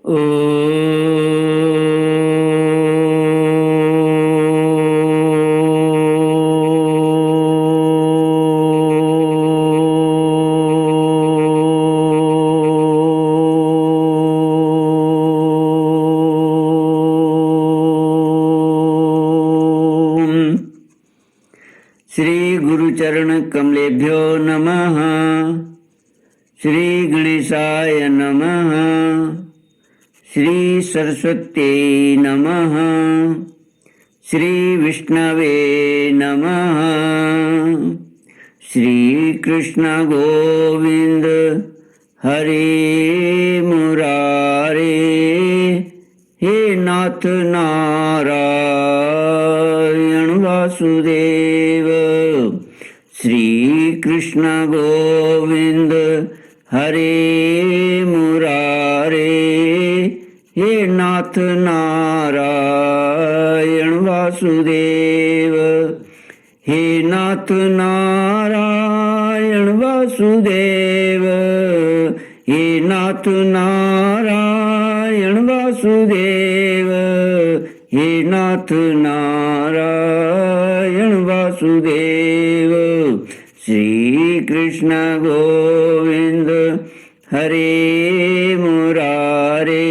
श्री गुरुचरण कमलेभ्यो नमः। श्री गणेशाय नमः। श्री सरस्वत्यै नमः। श्री विष्णवे नमः। श्री कृष्ण गोविंद हरे मुरारे। हे नाथ नारायण वासुदेव। श्री कृष्ण गोविंद हरे मुरारे। हे नाथ नारायण वासुदेव। हे नाथ नारायण वासुदेव। हे नाथ नारायण वासुदेव। हे नाथ नारायण वासुदेव। श्री कृष्ण गोविंद हरे मुरारे।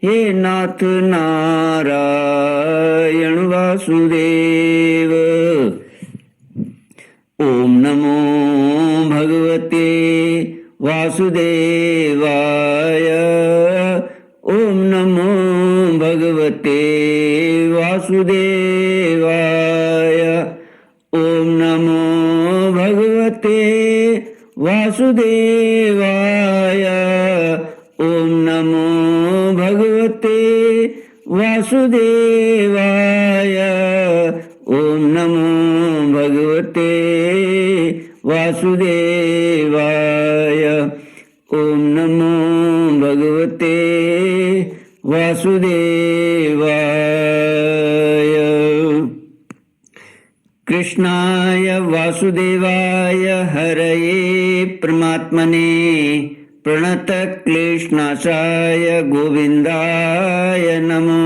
हे नाथ नारायण वासुदेव। ओम नमो भगवते वासुदेवाय। ओम नमो भगवते वासुदेवाय। ओम नमो भगवते वासुदेवाय। ओम नमो भगवते वासुदेवाय। ओम नमो भगवते वासुदेवाय। ओम नमो भगवते वासुदेवाय। कृष्णाय वासुदेवाय हरये परमात्मने प्रणतक्लेशनाशाय गोविन्दाय नमो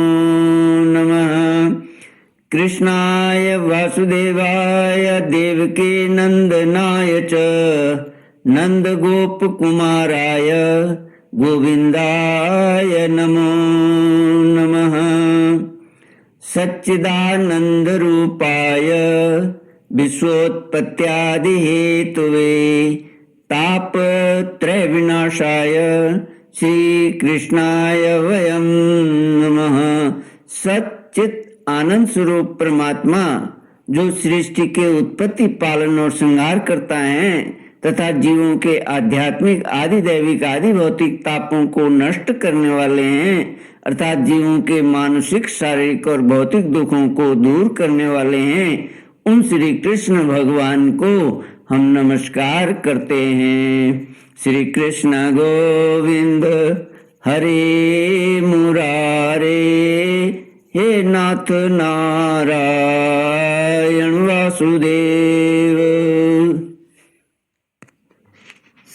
नमः। कृष्णाय वासुदेवाय देवकी नंदनाय च नंदगोपकुमाराय गोविन्दाय नमो नमः। सच्चिदानन्दरूपाय विश्वोत्पत्त्यादिहेतुवे तापत्रयविनाशाय श्रीकृष्णाय वयं नमः। सच्चित आनंद स्वरूप परमात्मा जो सृष्टि के उत्पत्ति पालन और श्रृंगार करता है तथा जीवों के आध्यात्मिक आदि दैविक आदि भौतिक तापों को नष्ट करने वाले हैं अर्थात जीवों के मानसिक शारीरिक और भौतिक दुखों को दूर करने वाले हैं, उन श्री कृष्ण भगवान को हम नमस्कार करते हैं। श्री कृष्ण गोविंद हरे मुरारे। हे नाथ नारायण वासुदेव।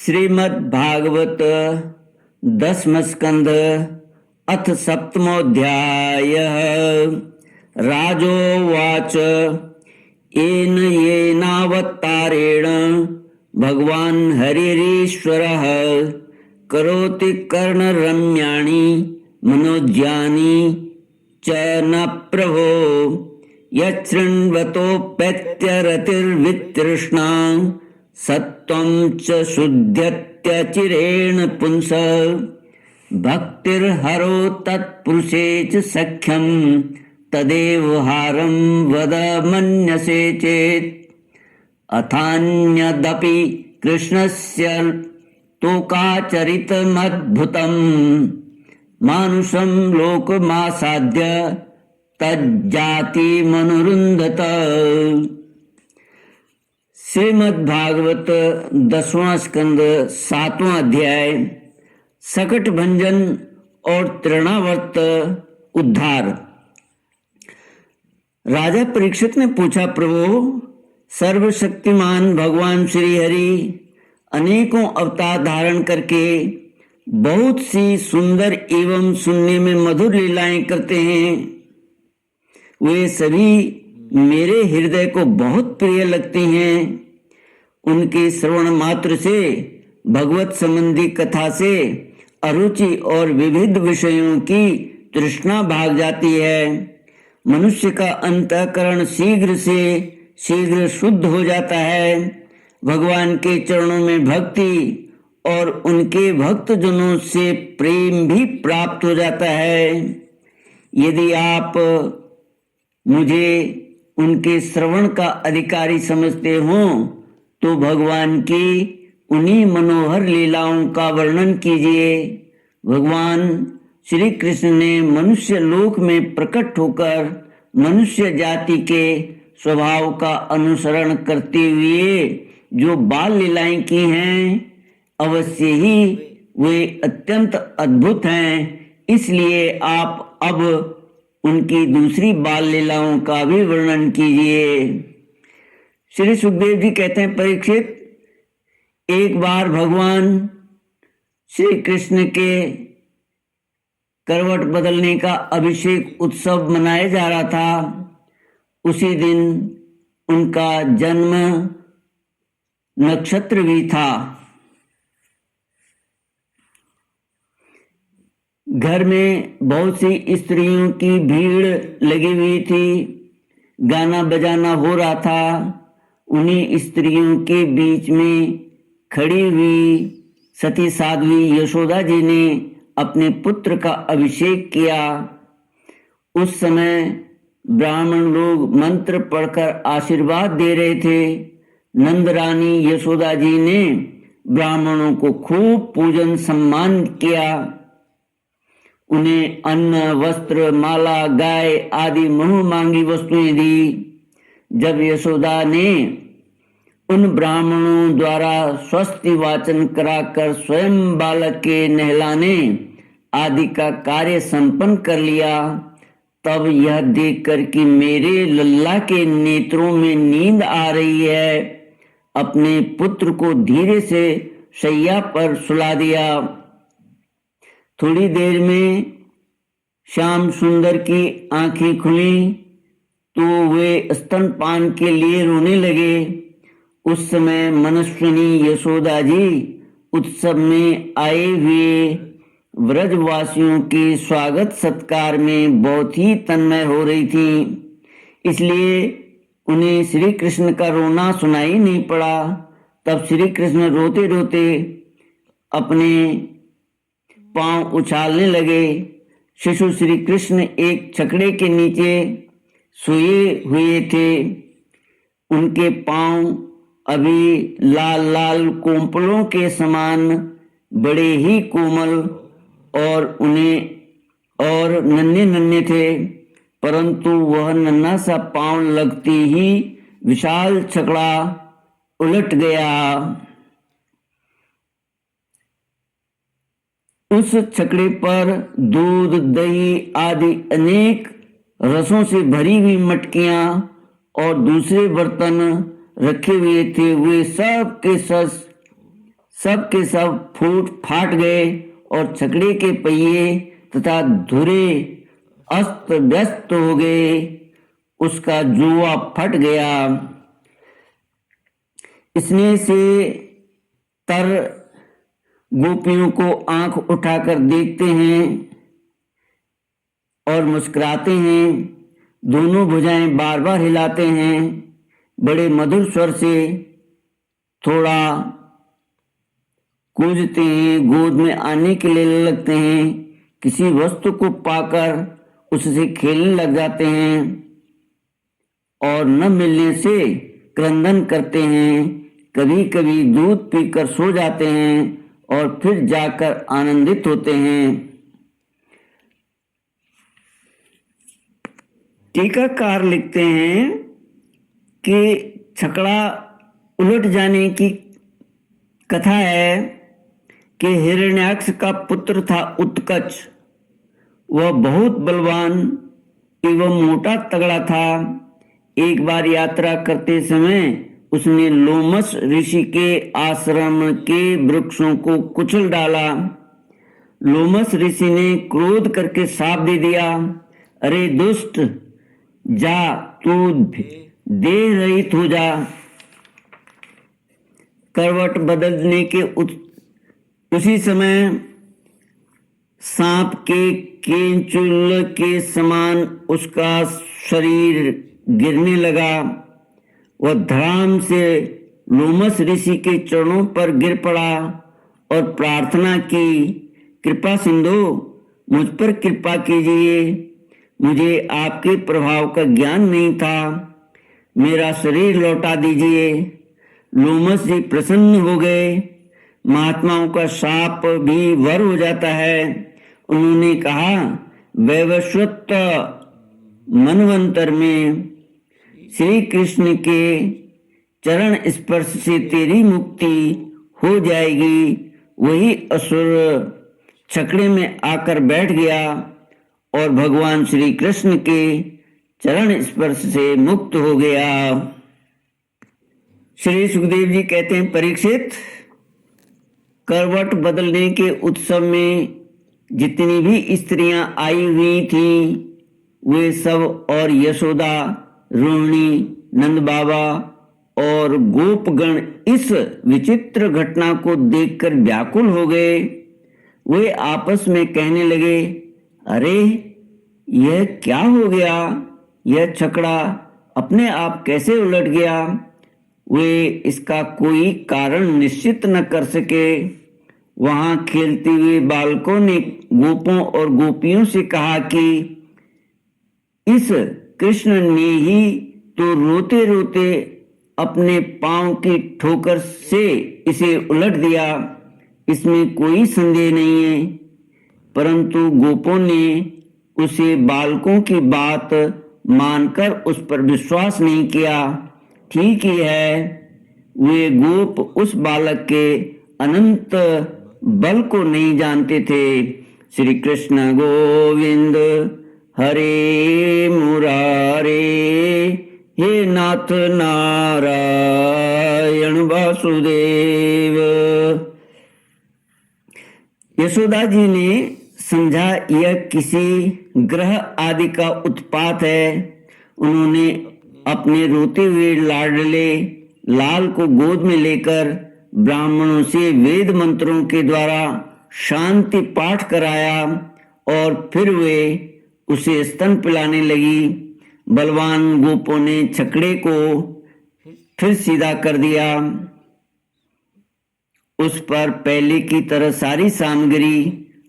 श्रीमद् भागवत दसम स्कंद अथ सप्तमोऽध्यायः। राजोवाच येन येनावतारेण भगवान् हरिरीश्वरः करोति कर्णरम्याणि मनोज्ञानि च न प्रभो यच्छृण्वतोऽप्यतिरतिर्वितृष्णा सत्वं च शुद्ध्यत्यचिरेण पुंस भक्तिर्हरो तत्पुरुषे च सख्यं तदेव हारं वद मन्यसे चेत्। अथान्यदपि कृष्णस्य तोकाचरितमद्भुतं मानुषं लोकमासाद्य तज्जातिमनुरुन्धत। श्रीमद्भागवत 10वां स्कंद 7वां अध्याय सकट भंजन और तृणावर्त उद्धार। राजा परीक्षित ने पूछा, प्रभु सर्वशक्तिमान भगवान श्री हरि अनेकों अवतार धारण करके बहुत सी सुंदर एवं सुनने में मधुर लीलाएं करते हैं। वे सभी मेरे हृदय को बहुत प्रिय लगती हैं। उनके श्रवण मात्र से भगवत संबंधी कथा से अरुचि और विविध विषयों की तृष्णा भाग जाती है। मनुष्य का अंतःकरण शीघ्र से शीघ्र शुद्ध हो जाता है। भगवान के चरणों में भक्ति और उनके भक्तजनों से प्रेम भी प्राप्त हो जाता है। यदि आप मुझे उनके श्रवण का अधिकारी समझते हो तो भगवान की उन्हीं मनोहर लीलाओं का वर्णन कीजिए। भगवान श्री कृष्ण ने मनुष्य लोक में प्रकट होकर मनुष्य जाति के स्वभाव का अनुसरण करते हुए जो बाल लीलाएं की हैं, अवश्य ही वे अत्यंत अद्भुत हैं। इसलिए आप अब उनकी दूसरी बाल लीलाओं का भी वर्णन कीजिए। श्री सुखदेव जी कहते हैं, परीक्षित, एक बार भगवान श्री कृष्ण के करवट बदलने का अभिषेक उत्सव मनाया जा रहा था। उसी दिन उनका जन्म नक्षत्र भी था। घर में बहुत सी स्त्रियों की भीड़ लगी हुई थी। गाना बजाना हो रहा था। उन्हीं स्त्रियों के बीच में खड़ी हुई सती साध्वी यशोदा जी ने अपने पुत्र का अभिषेक किया। उस समय ब्राह्मण लोग मंत्र पढ़कर आशीर्वाद दे रहे थे। नंद रानी यशोदा जी ने ब्राह्मणों को खूब पूजन सम्मान किया। उन्हें अन्न, वस्त्र, माला, गाय आदि मुँह मांगी वस्तुएं दी। जब यशोदा ने उन ब्राह्मणों द्वारा स्वस्ति वाचन कराकर स्वयं बालक के नहलाने आदि का कार्य संपन्न कर लिया, तब यह देखकर कि मेरे लल्ला के नेत्रों में नींद आ रही है, अपने पुत्र को धीरे से शैया पर सुला दिया। थोड़ी देर में श्याम सुंदर की आंखें खुली तो वे स्तनपान के लिए रोने लगे। उस समय मनस्विनी यशोदा जी उत्सव में आए हुए व्रजवासियों के स्वागत सत्कार में बहुत ही तन्मय हो रही थी। इसलिए उन्हें श्री कृष्ण का रोना सुनाई नहीं पड़ा। तब श्री कृष्ण रोते रोते अपने पांव उछालने लगे। शिशु श्री कृष्ण एक छकड़े के नीचे सोए हुए थे। उनके पांव अभी लाल लाल कोंपलों के समान बड़े ही कोमल और नन्हे नन्हे थे, परंतु वह नन्हा सा पांव लगते ही विशाल छकड़ा उलट गया। उस छकड़े पर दूध, दही आदि अनेक रसों से भरी हुई मटकियां और दूसरे बर्तन रखे हुए थे। वे सब के सब फूट फाट गए और छकड़े के पहिए तथा धुरे अस्त व्यस्त हो गए। उसका जुआ फट गया। स्नेह से तर गोपियों को आंख उठाकर देखते हैं और मुस्कुराते हैं। दोनों भुजाएं बार बार हिलाते हैं। बड़े मधुर स्वर से थोड़ा कूदते हैं, गोद में आने के लिए लगते हैं, किसी वस्तु को पाकर उससे खेलने लग जाते हैं और न मिलने से क्रंदन करते हैं। कभी कभी दूध पीकर सो जाते हैं और फिर जाकर आनंदित होते हैं। टीकाकार लिखते हैं कि छकड़ा उलट जाने की कथा है कि हिरण्याक्ष का पुत्र था उत्कच। वह बहुत बलवान एवं मोटा तगड़ा था। एक बार यात्रा करते समय उसने लोमस ऋषि के आश्रम के वृक्षों को कुचल डाला। लोमस ऋषि ने क्रोध करके शाप दे दिया, अरे दुष्ट, जा तू देह रहित हो जा। करवट बदलने के उसी समय सांप के केंचुल के समान उसका शरीर गिरने लगा। वह धड़ाम से लोमस ऋषि के चरणों पर गिर पड़ा और प्रार्थना की, कृपा सिंधु, मुझ पर कृपा कीजिए, मुझे आपके प्रभाव का ज्ञान नहीं था, मेरा शरीर लौटा दीजिए। लोमस जी प्रसन्न हो गए। महात्माओं का शाप भी वर हो जाता है। उन्होंने कहा, वैवस्वत मनवंतर में श्री कृष्ण के चरण स्पर्श से तेरी मुक्ति हो जाएगी। वही असुर छकड़े में आकर बैठ गया और भगवान श्री कृष्ण के चरण स्पर्श से मुक्त हो गया। श्री सुखदेव जी कहते हैं, परीक्षित, करवट बदलने के उत्सव में जितनी भी स्त्रियां आई हुई थीं, वे सब और यशोदा, रोहिणी, नंद बाबा और गोपगण इस विचित्र घटना को देखकर व्याकुल हो गए। वे आपस में कहने लगे, अरे यह क्या हो गया? यह छकड़ा अपने आप कैसे उलट गया? वे इसका कोई कारण निश्चित न कर सके। वहां खेलते हुए बालकों ने गोपों और गोपियों से कहा कि इस कृष्ण ने ही तो रोते रोते अपने पांव की ठोकर से इसे उलट दिया, इसमें कोई संदेह नहीं है। परंतु गोपों ने उसे बालकों की बात मानकर उस पर विश्वास नहीं किया। ठीक ही है, वे गोप उस बालक के अनंत बल को नहीं जानते थे। श्री कृष्ण गोविंद हरे मुरारे, हे नाथ नारायण वासुदेव। यशोदा जी ने समझा यह किसी ग्रह आदि का उत्पात है। उन्होंने अपने रोते हुए लाडले लाल को गोद में लेकर ब्राह्मणों से वेद मंत्रों के द्वारा शांति पाठ कराया और फिर वे उसे स्तन पिलाने लगी। बलवान गोपों ने छकड़े को फिर सीधा कर दिया। उस पर पहले की तरह सारी सामग्री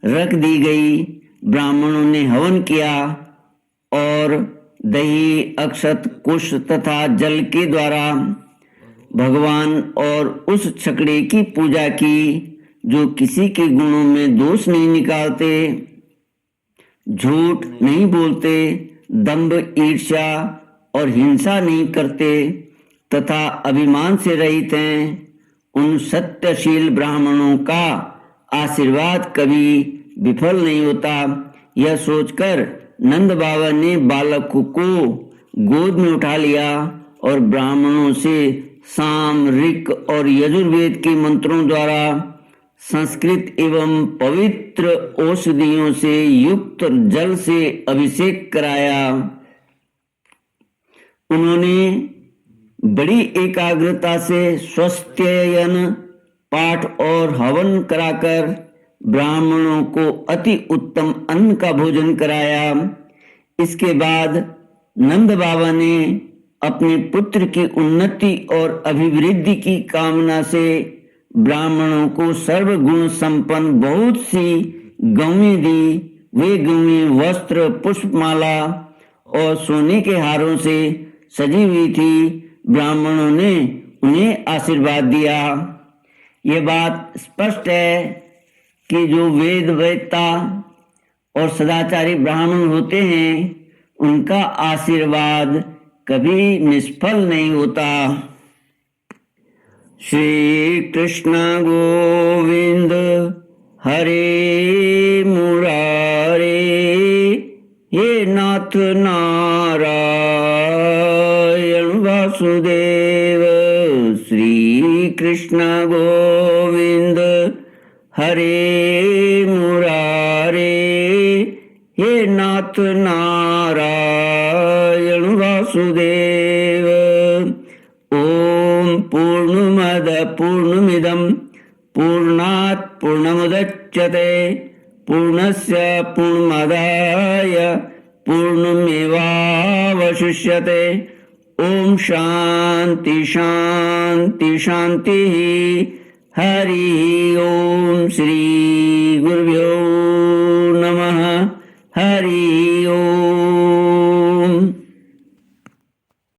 रख दी गई। ब्राह्मणों ने हवन किया और दही, अक्षत, कुश तथा जल के द्वारा भगवान और उस छकड़े की पूजा की, जो किसी के गुणों में दोष नहीं निकालते, झूठ नहीं बोलते, दंभ, ईर्ष्या और हिंसा नहीं करते तथा अभिमान से रहित हैं। उन सत्यशील ब्राह्मणों का आशीर्वाद कभी विफल नहीं होता। यह सोचकर नंद बाबा ने बालक को गोद में उठा लिया और ब्राह्मणों से साम, ऋक और यजुर्वेद के मंत्रों द्वारा संस्कृत एवं पवित्र औषधियों से युक्त जल से अभिषेक कराया। उन्होंने बड़ी एकाग्रता से स्वस्त्ययन पाठ और हवन कराकर ब्राह्मणों को अति उत्तम अन्न का भोजन कराया। इसके बाद नंद बाबा ने अपने पुत्र की उन्नति और अभिवृद्धि की कामना से ब्राह्मणों को सर्वगुण संपन्न बहुत सी गौएं दी। वे गौएं वस्त्र, पुष्पमाला और सोने के हारों से सजी हुई थी। ब्राह्मणों ने उन्हें आशीर्वाद दिया। ये बात स्पष्ट है कि जो वेद वेत्ता और सदाचारी ब्राह्मण होते हैं, उनका आशीर्वाद कभी निष्फल नहीं होता। श्री कृष्ण गोविंद हरे मुरारे, हे नाथ नारायण वासुदेव। श्री कृष्ण गोविंद हरे मुरारे, हे नाथ नारायण वासुदेव। ओम पूर्णमद पूर्णमिदं पूर्णात् पूर्णमुदच्यते पूर्णस्य पूर्णमादाय पूर्णमेवावशिष्यते। ओम शांति शांति शांति। हरि ओम। श्री गुरुभ्यो